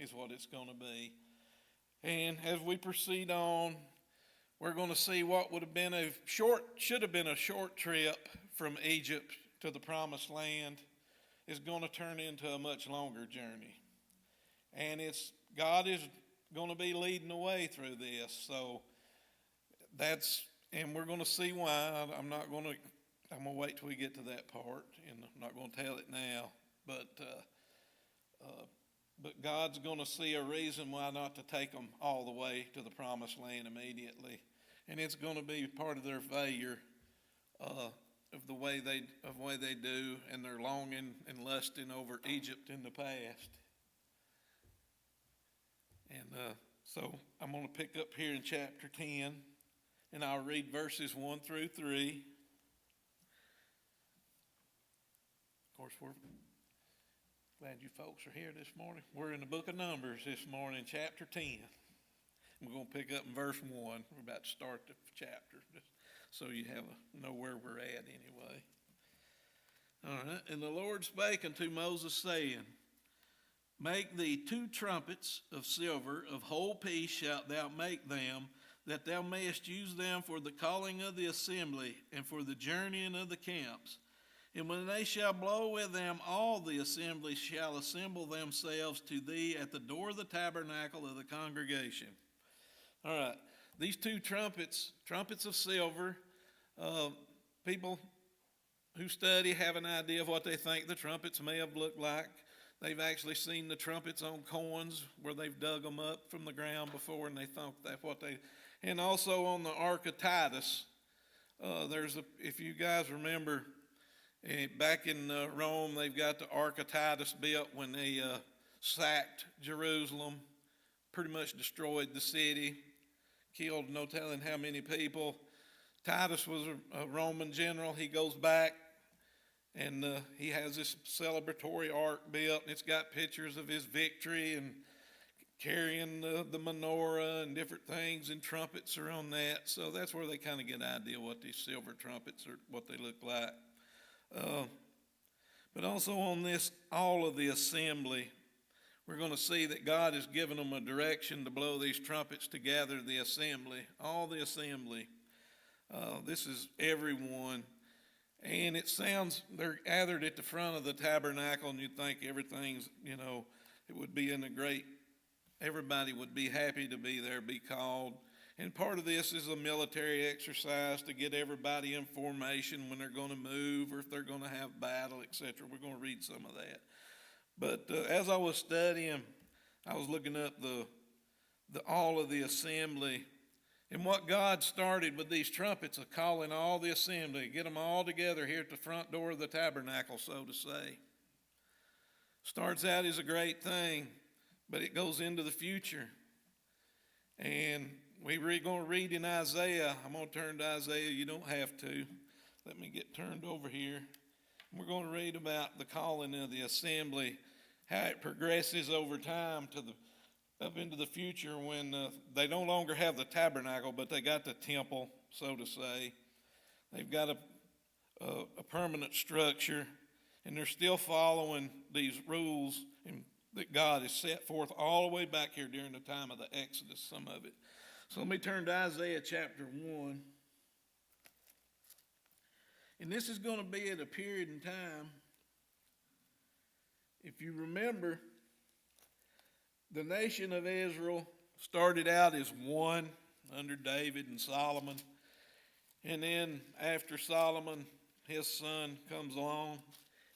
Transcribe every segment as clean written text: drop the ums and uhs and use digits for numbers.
is what it's going to be. And as we proceed on, we're going to see what should have been a short trip from Egypt to the Promised Land is going to turn into a much longer journey. And God is going to be leading the way through this. So and we're going to see why. I'm going to wait till we get to that part, and I'm not going to tell it now. But God's going to see a reason why not to take them all the way to the Promised Land immediately. And it's going to be part of their failure of the way they do, and their longing and lusting over Egypt in the past. And so I'm going to pick up here in chapter 10, and I'll read verses 1 through 3. Of course, we're glad you folks are here this morning. We're in the book of Numbers this morning, chapter 10. We're going to pick up in verse 1. We're about to start the chapter, just so you know where we're at anyway. All right. And the Lord spake unto Moses, saying, Make thee 2 trumpets of silver, of whole piece shalt thou make them, that thou mayest use them for the calling of the assembly, and for the journeying of the camps. And when they shall blow with them, all the assembly shall assemble themselves to thee at the door of the tabernacle of the congregation. All right, these 2 trumpets of silver, people who study have an idea of what they think the trumpets may have looked like. They've actually seen the trumpets on coins where they've dug them up from the ground before, and they thought that's what and also on the Ark of Titus, if you guys remember, back in Rome, they've got the Ark of Titus built when they sacked Jerusalem, pretty much destroyed the city, killed no telling how many people. Titus was a Roman general. He goes back, and he has this celebratory ark built, and it's got pictures of his victory and carrying the menorah and different things, and trumpets are on that. So that's where they kind of get an idea what these silver trumpets are, what they look like. But also on this, all of the assembly, we're going to see that God has given them a direction to blow these trumpets to gather the assembly, all the assembly. This is everyone. And it sounds, they're gathered at the front of the tabernacle, and you'd think everything's, it would be everybody would be happy to be there, be called. And part of this is a military exercise to get everybody in formation when they're going to move or if they're going to have battle, etc. We're going to read some of that. But as I was studying, I was looking up all of the assembly. And what God started with these trumpets of calling all the assembly, get them all together here at the front door of the tabernacle, so to say. Starts out as a great thing, but it goes into the future. And we're going to read in Isaiah. I'm going to turn to Isaiah. You don't have to. Let me get turned over here. We're going to read about the calling of the assembly, how it progresses over time up into the future when they no longer have the tabernacle, but they got the temple, so to say. They've got a permanent structure, and they're still following these rules that God has set forth all the way back here during the time of the Exodus, some of it. So let me turn to Isaiah chapter 1. And this is going to be at a period in time, if you remember, the nation of Israel started out as one under David and Solomon. And then after Solomon, his son comes along,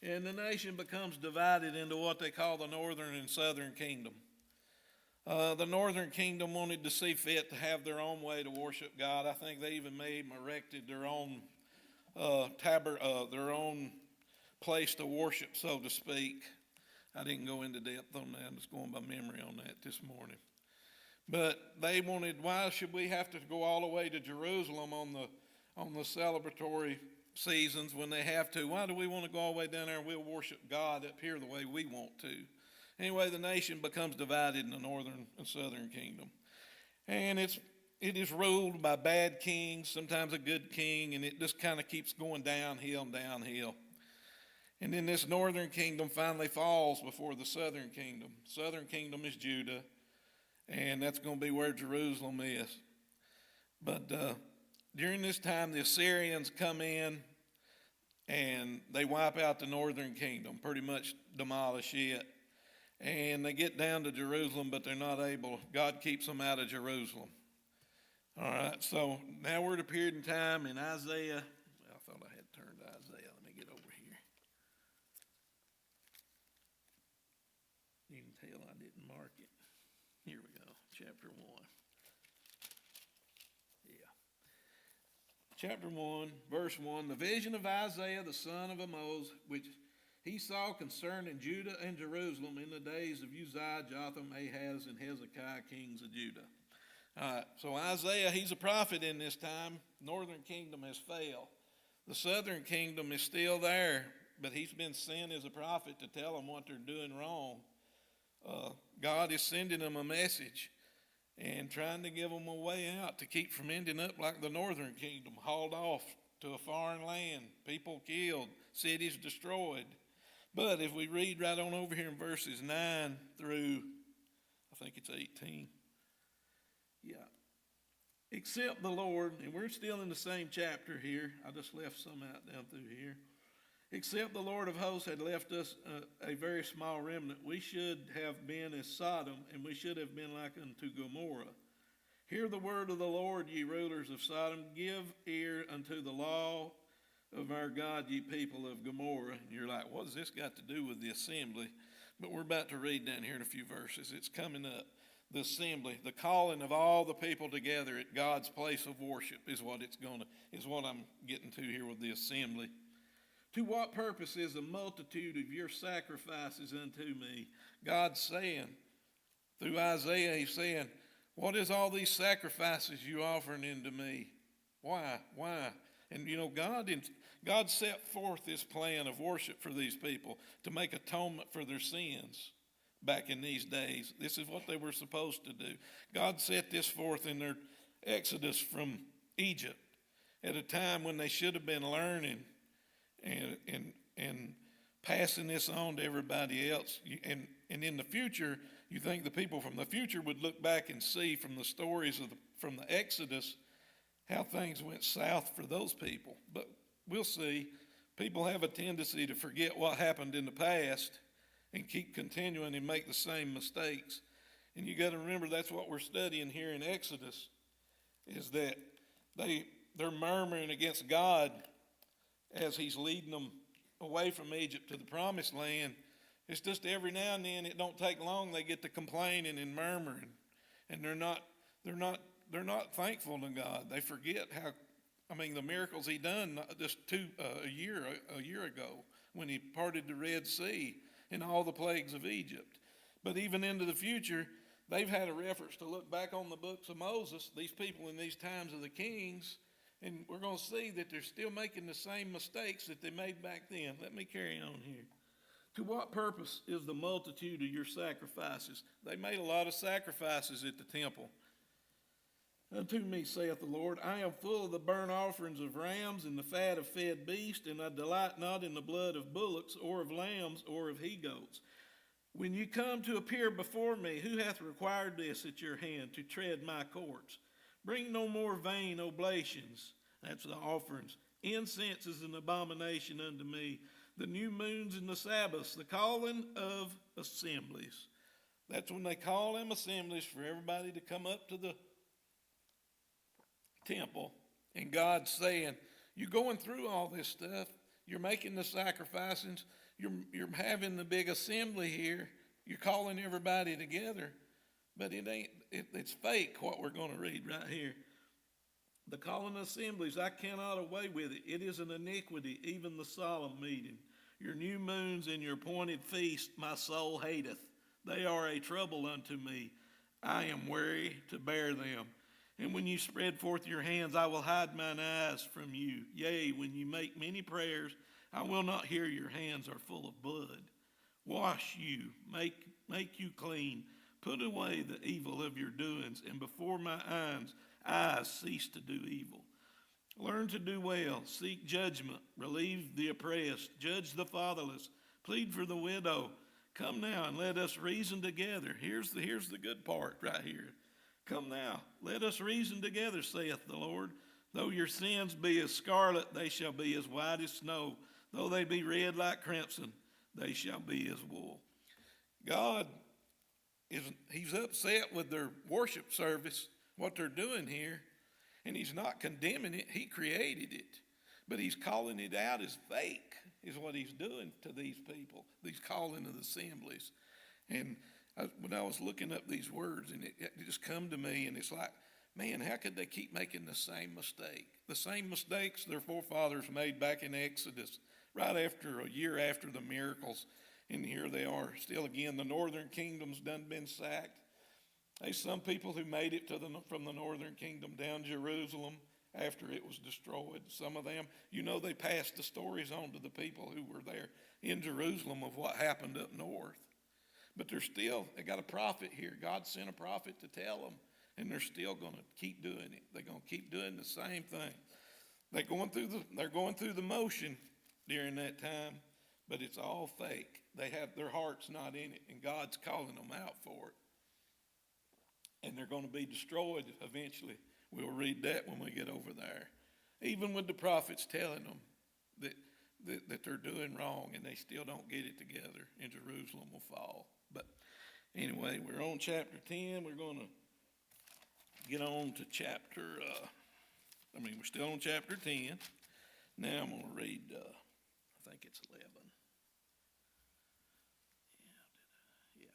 and the nation becomes divided into what they call the northern and southern kingdom. The northern kingdom wanted to see fit to have their own way to worship God. I think they even erected their own their own place to worship, so to speak. I didn't go into depth on that. I'm just going by memory on that this morning. But they wanted, why should we have to go all the way to Jerusalem on the celebratory seasons when they have to? Why do we want to go all the way down there and we'll worship God up here the way we want to? Anyway, the nation becomes divided in the northern and southern kingdom. And it is ruled by bad kings, sometimes a good king, and it just kind of keeps going downhill and downhill. And then this northern kingdom finally falls before the southern kingdom. Southern kingdom is Judah, and that's going to be where Jerusalem is. But during this time, the Assyrians come in, and they wipe out the northern kingdom, pretty much demolish it. And they get down to Jerusalem, but they're not able. God keeps them out of Jerusalem. All right, so now we're at a period in time in Isaiah. I thought I had turned to Isaiah. Let me get over here. You can tell I didn't mark it. Here we go, chapter 1. Chapter 1, verse 1, the vision of Isaiah the son of Amoz, which he saw concerning Judah and Jerusalem in the days of Uzziah, Jotham, Ahaz, and Hezekiah, kings of Judah. All right, so Isaiah, he's a prophet in this time. Northern kingdom has failed. The southern kingdom is still there, but he's been sent as a prophet to tell them what they're doing wrong. God is sending them a message and trying to give them a way out to keep from ending up like the northern kingdom, hauled off to a foreign land, people killed, cities destroyed. But if we read right on over here in verses 9 through, I think it's 18. Yeah. Except the Lord, and we're still in the same chapter here. I just left some out down through here. Except the Lord of hosts had left us a very small remnant, we should have been as Sodom, and we should have been like unto Gomorrah. Hear the word of the Lord, ye rulers of Sodom. Give ear unto the law of our God, ye people of Gomorrah. And you're like, what has this got to do with the assembly? But we're about to read down here in a few verses. It's coming up. The assembly, the calling of all the people together at God's place of worship is what I'm getting to here with the assembly. To what purpose is a multitude of your sacrifices unto me? God's saying, through Isaiah, he's saying, what is all these sacrifices you offering unto me? Why? And God set forth this plan of worship for these people to make atonement for their sins back in these days. This is what they were supposed to do. God set this forth in their exodus from Egypt at a time when they should have been learning and passing this on to everybody else. And in the future, you think the people from the future would look back and see from the stories from the Exodus how things went south for those people. But we'll see. People have a tendency to forget what happened in the past and keep continuing and make the same mistakes. And you got to remember that's what we're studying here in Exodus, is that they're murmuring against God as he's leading them away from Egypt to the promised land. It's just every now and then, it don't take long, they get to complaining and murmuring. And they're not thankful to God. They forget the miracles he done just a year ago when he parted the Red Sea and all the plagues of Egypt. But even into the future, they've had a reference to look back on the books of Moses, these people in these times of the kings, and we're going to see that they're still making the same mistakes that they made back then. Let me carry on here. To what purpose is the multitude of your sacrifices? They made a lot of sacrifices at the temple. Unto me, saith the Lord, I am full of the burnt offerings of rams and the fat of fed beasts, and I delight not in the blood of bullocks or of lambs or of he-goats. When you come to appear before me, who hath required this at your hand to tread my courts? Bring no more vain oblations, that's the offerings. Incense is an abomination unto me. The new moons and the Sabbaths, the calling of assemblies. That's when they call them assemblies for everybody to come up to the temple. And God's saying, you're going through all this stuff. You're making the sacrifices. You're having the big assembly here. You're calling everybody together. But it's fake what we're going to read right here. The calling of assemblies, I cannot away with it. It is an iniquity, even the solemn meeting. Your new moons and your appointed feasts my soul hateth. They are a trouble unto me. I am weary to bear them. And when you spread forth your hands, I will hide mine eyes from you. Yea, when you make many prayers, I will not hear. Your hands are full of blood. Wash you, make you clean. Put away the evil of your doings, and before my eyes cease to do evil. Learn to do well, seek judgment, relieve the oppressed, judge the fatherless, plead for the widow. Come now and let us reason together. Here's the good part right here. Come now, let us reason together, saith the Lord. Though your sins be as scarlet, they shall be as white as snow. Though they be red like crimson, they shall be as wool. God he's upset with their worship service, what they're doing here, and he's not condemning it. He created it, but he's calling it out as fake is what he's doing to these people, these calling of the assemblies. And when I was looking up these words, and it just come to me, and it's like, man, how could they keep making the same mistake? The same mistakes their forefathers made back in Exodus, right after a year after the miracles. And here they are, still again, the northern kingdom's done been sacked. There's some people who made it from the northern kingdom down Jerusalem after it was destroyed. Some of them, they passed the stories on to the people who were there in Jerusalem of what happened up north. But they got a prophet here. God sent a prophet to tell them, and they're still going to keep doing it. They're going to keep doing the same thing. They're going through the motion during that time, but it's all fake. Their heart's not in it, and God's calling them out for it. And they're going to be destroyed eventually. We'll read that when we get over there. Even with the prophets telling them that they're doing wrong, and they still don't get it together, and Jerusalem will fall. But anyway, we're on chapter 10. We're going to get on to we're still on chapter 10. Now I'm going to read, I think it's 11. Yeah.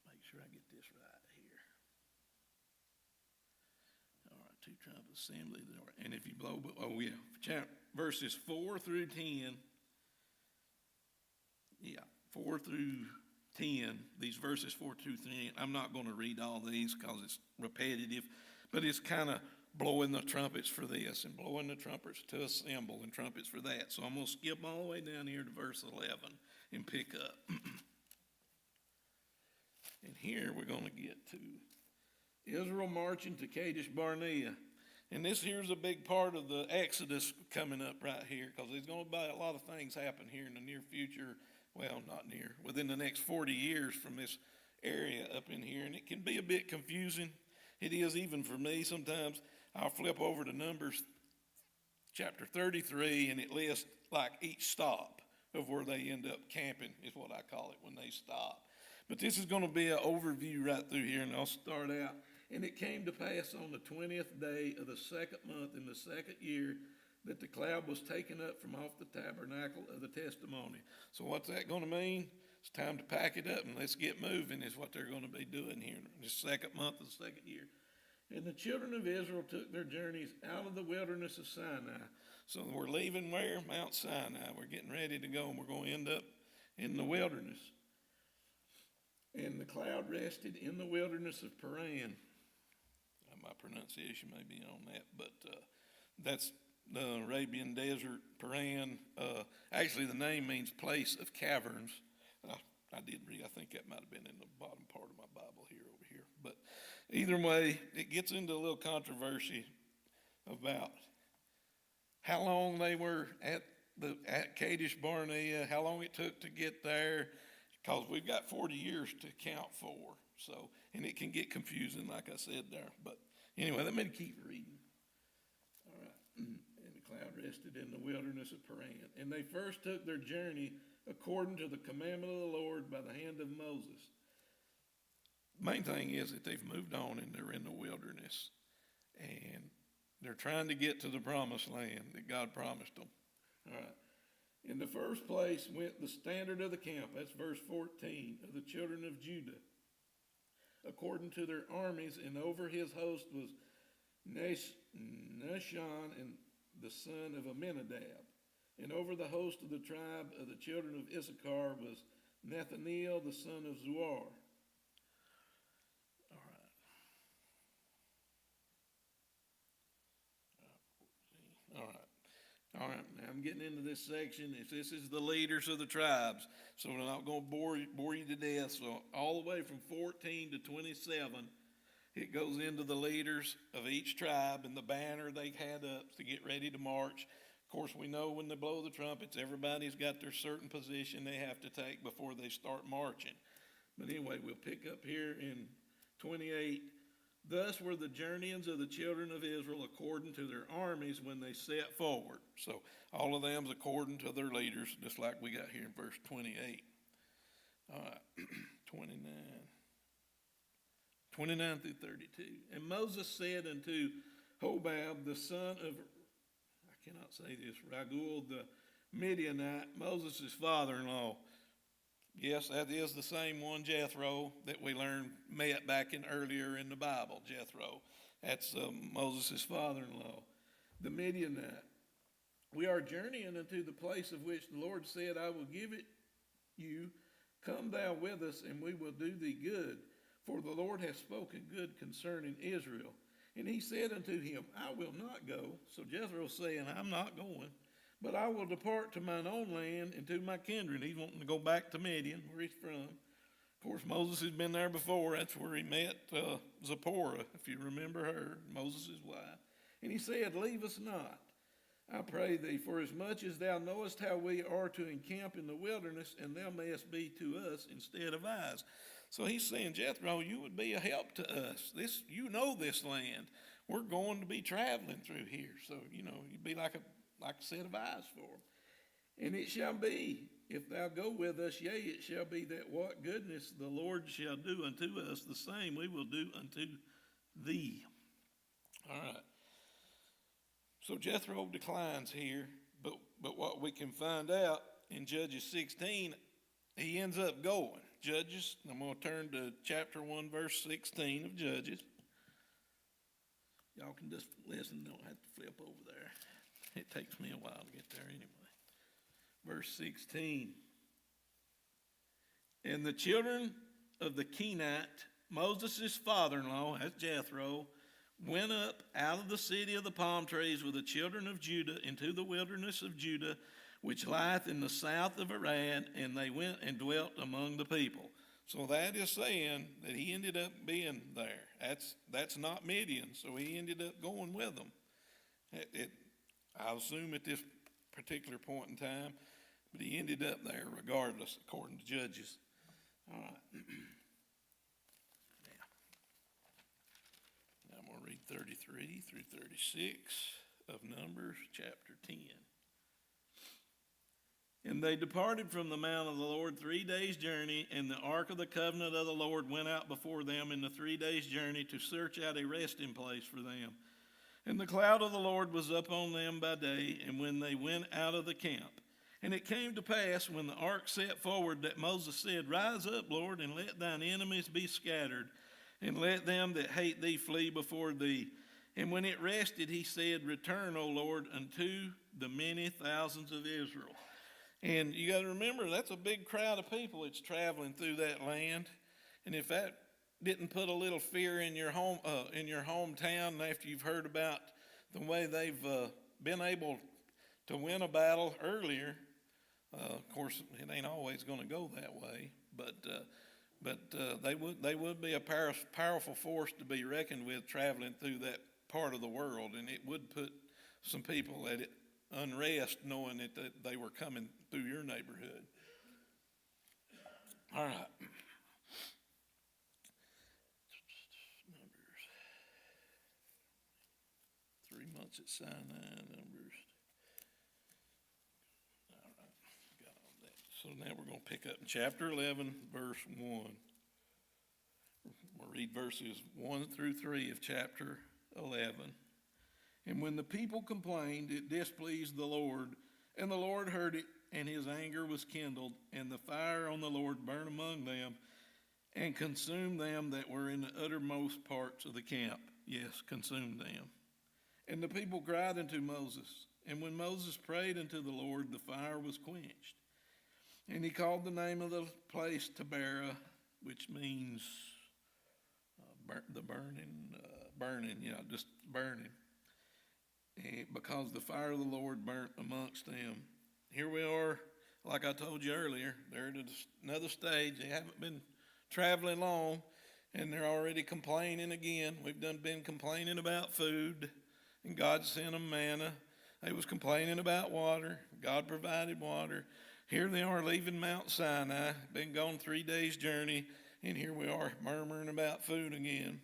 Make sure I get this right here. All right, two trump assembly. And if you blow, verses 4 through 10. Yeah, 4 through 10. These verses 4 through 10. I'm not going to read all these because it's repetitive, but it's kind of blowing the trumpets for this and blowing the trumpets to assemble and trumpets for that. So I'm going to skip all the way down here to verse 11 and pick up. And here we're going to get to Israel marching to Kadesh Barnea. And this here's a big part of the Exodus coming up right here, because there's going to be a lot of things happen here in the near future. Well, not near, within the next 40 years from this area up in here. And it can be a bit confusing. It is even for me sometimes. I'll flip over to Numbers chapter 33, and it lists like each stop of where they end up camping is what I call it when they stop. But this is going to be an overview right through here, and I'll start out. And it came to pass on the 20th day of the second month in the second year that the cloud was taken up from off the tabernacle of the testimony. So what's that going to mean? It's time to pack it up and let's get moving is what they're going to be doing here in the second month of the second year. And the children of Israel took their journeys out of the wilderness of Sinai. So we're leaving where? Mount Sinai. We're getting ready to go, and we're going to end up in the wilderness. And the cloud rested in the wilderness of Paran. My pronunciation may be on that, but that's the Arabian desert, Paran. Actually, the name means place of caverns. I did read, I think that might have been in the bottom part of my Bible over here. But either way, it gets into a little controversy about how long they were at Kadesh Barnea, how long it took to get there, because we've got 40 years to count for. So, and it can get confusing, like I said there. But anyway, let me keep reading. All right. And the cloud rested in the wilderness of Paran. And they first took their journey according to the commandment of the Lord by the hand of Moses. Main thing is that they've moved on and they're in the wilderness. And they're trying to get to the promised land that God promised them. All right. In the first place went the standard of the camp. That's verse 14 of the children of Judah, according to their armies, and over his host was Nahshon and the son of Amminadab. And over the host of the tribe of the children of Issachar was Nathaniel the son of Zuar. All right, now I'm getting into this section. If this is the leaders of the tribes, so we're not going to bore you to death. So all the way from 14 to 27 It goes into the leaders of each tribe and the banner they had up to get ready to march. Of course, we know when they blow the trumpets, everybody's got their certain position they have to take before they start marching. But anyway, we'll pick up here in 28. Thus were the journeyings of the children of Israel according to their armies when they set forward. So all of them's according to their leaders, just like we got here in verse 28. All right, 29 through 32. And Moses said unto Hobab, the son of, I cannot say this, Raguel the Midianite, Moses' father-in-law. Yes, that is the same one, Jethro, that we learned met back in earlier in the Bible, Jethro. That's Moses' father-in-law, the Midianite. We are journeying unto the place of which the Lord said, I will give it you. Come thou with us, and we will do thee good. For the Lord hath spoken good concerning Israel. And he said unto him, I will not go. So Jethro's saying, I'm not going. But I will depart to mine own land and to my kindred. He's wanting to go back to Midian, where he's from. Of course, Moses has been there before. That's where he met Zipporah, if you remember her, Moses' wife. And he said, leave us not, I pray thee, for as much as thou knowest how we are to encamp in the wilderness, and thou mayest be to us instead of us. So he's saying, Jethro, you would be a help to us. You know this land. We're going to be traveling through here. So, you'd be like a set of eyes for them. And it shall be, if thou go with us, yea, it shall be that what goodness the Lord shall do unto us, the same we will do unto thee. All right. So Jethro declines here, but what we can find out in Judges 16, he ends up going. Judges, I'm going to turn to chapter 1, verse 16 of Judges. Y'all can just listen, don't have to flip over there. It takes me a while to get there anyway. Verse 16. And the children of the Kenite, Moses' father-in-law, that's Jethro, went up out of the city of the palm trees with the children of Judah into the wilderness of Judah, which lieth in the south of Arad, and they went and dwelt among the people. So that is saying that he ended up being there. That's not Midian, so he ended up going with them. I assume at this particular point in time, but he ended up there regardless, according to Judges. All right. Now I'm going to read 33 through 36 of Numbers, chapter 10. And they departed from the mount of the Lord 3 days' journey, and the ark of the covenant of the Lord went out before them in the 3 days' journey to search out a resting place for them. And the cloud of the Lord was upon them by day, and when they went out of the camp. And it came to pass, when the ark set forward, that Moses said, Rise up, Lord, and let thine enemies be scattered, and let them that hate thee flee before thee. And when it rested, he said, Return, O Lord, unto the many thousands of Israel. And you got to remember, that's a big crowd of people that's traveling through that land. And if that didn't put a little fear in your hometown after you've heard about the way they've been able to win a battle earlier, of course, it ain't always going to go that way. But they would be a powerful force to be reckoned with traveling through that part of the world, and it would put some people at unrest knowing that they were coming through your neighborhood. All right. Numbers. 3 months at Sinai, Numbers. All right. Got all that. So now we're going to pick up in chapter 11, verse 1. We'll read verses 1 through 3 of chapter 11. And when the people complained, it displeased the Lord, and the Lord heard it, and his anger was kindled, and the fire on the Lord burned among them, and consumed them that were in the uttermost parts of the camp. Yes, consumed them. And the people cried unto Moses, and when Moses prayed unto the Lord, the fire was quenched. And he called the name of the place Taberah, which means burning, just burning. Because the fire of the Lord burnt amongst them. Here we are, like I told you earlier, they're at another stage. They haven't been traveling long, and they're already complaining again. We've been complaining about food, and God sent them manna. They was complaining about water. God provided water. Here they are leaving Mount Sinai, been gone 3 days' journey, and here we are murmuring about food again.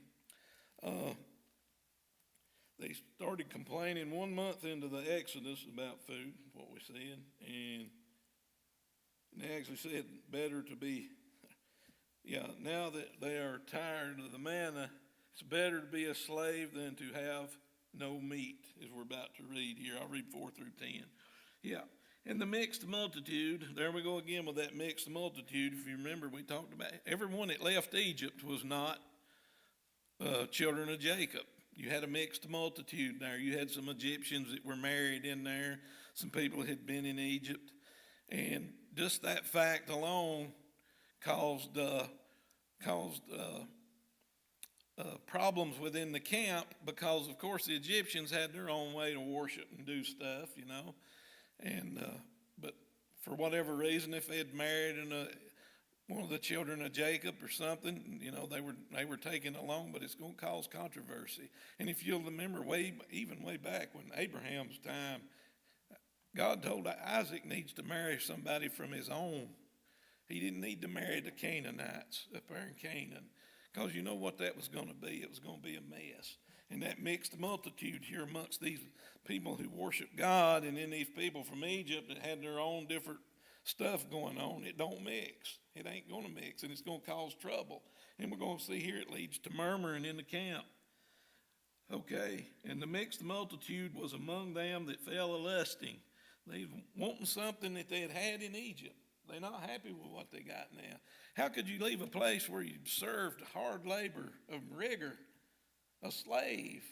They started complaining 1 month into the Exodus about food, what we said, and they actually said better to be, now that they are tired of the manna, it's better to be a slave than to have no meat, as we're about to read here. I'll read 4 through 10. Yeah. And the mixed multitude, there we go again with that mixed multitude. If you remember, we talked about everyone that left Egypt was not children of Jacob. You had a mixed multitude there. You had some Egyptians that were married in there, some people that had been in Egypt. And just that fact alone caused problems within the camp because, of course, the Egyptians had their own way to worship and do stuff, And but for whatever reason, if they had married one of the children of Jacob or something, they were taken along. But it's going to cause controversy. And if you'll remember, way back when Abraham's time, God told Isaac needs to marry somebody from his own. He didn't need to marry the Canaanites up there in Canaan, because you know what that was going to be. It was going to be a mess. And that mixed multitude here amongst these people who worship God, and then these people from Egypt that had their own different stuff going on, it don't mix. It ain't going to mix, and it's going to cause trouble. And we're going to see here it leads to murmuring in the camp. Okay, and the mixed multitude was among them that fell a-lusting. They wanting something that they had in Egypt. They're not happy with what they got now. How could you leave a place where you served hard labor of rigor, a slave,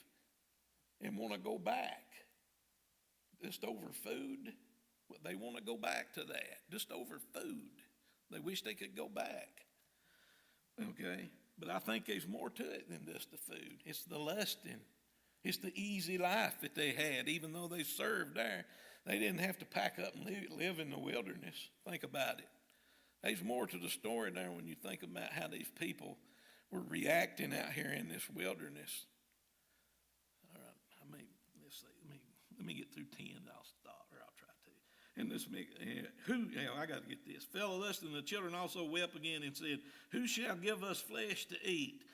and want to go back just over food? They want to go back to that, just over food. They wish they could go back. Okay, but I think there's more to it than just the food. It's the lusting. It's the easy life that they had. Even though they served there, they didn't have to pack up and live in the wilderness. Think about it. There's more to the story there when you think about how these people were reacting out here in this wilderness. All right, let's see. Let me get through 10. I'll stop, or I'll try to. And this, I got to get this. Fell a-lusting, the children also wept again and said, "Who shall give us flesh to eat?"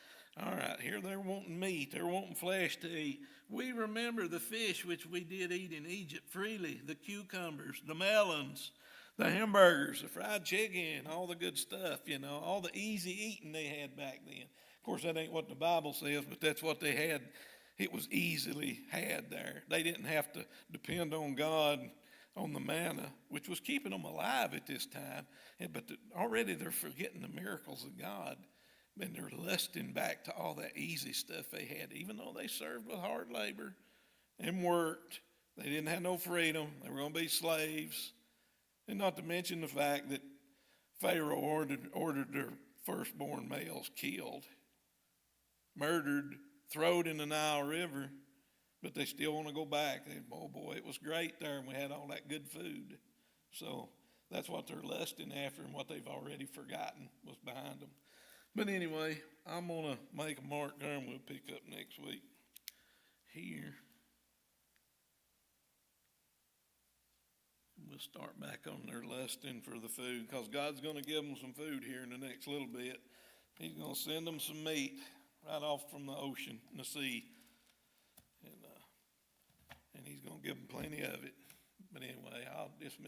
All right, here they're wanting meat. They're wanting flesh to eat. We remember the fish which we did eat in Egypt freely, the cucumbers, the melons, the hamburgers, the fried chicken, all the good stuff, all the easy eating they had back then. Of course, that ain't what the Bible says, but that's what they had. It was easily had there. They didn't have to depend on God, on the manna, which was keeping them alive at this time. But already they're forgetting the miracles of God. And they're lusting back to all that easy stuff they had. Even though they served with hard labor and worked, they didn't have no freedom. They were going to be slaves. And not to mention the fact that Pharaoh ordered their firstborn males killed, murdered, thrown in the Nile River. But they still want to go back. Oh boy, it was great there, and we had all that good food. So that's what they're lusting after, and what they've already forgotten was behind them. But anyway, I'm going to make a mark there, and we'll pick up next week here. We'll start back on their lusting for the food, because God's going to give them some food here in the next little bit. He's going to send them some meat right off from the ocean and the sea. And he's going to give them plenty of it. But anyway, I'll dismiss.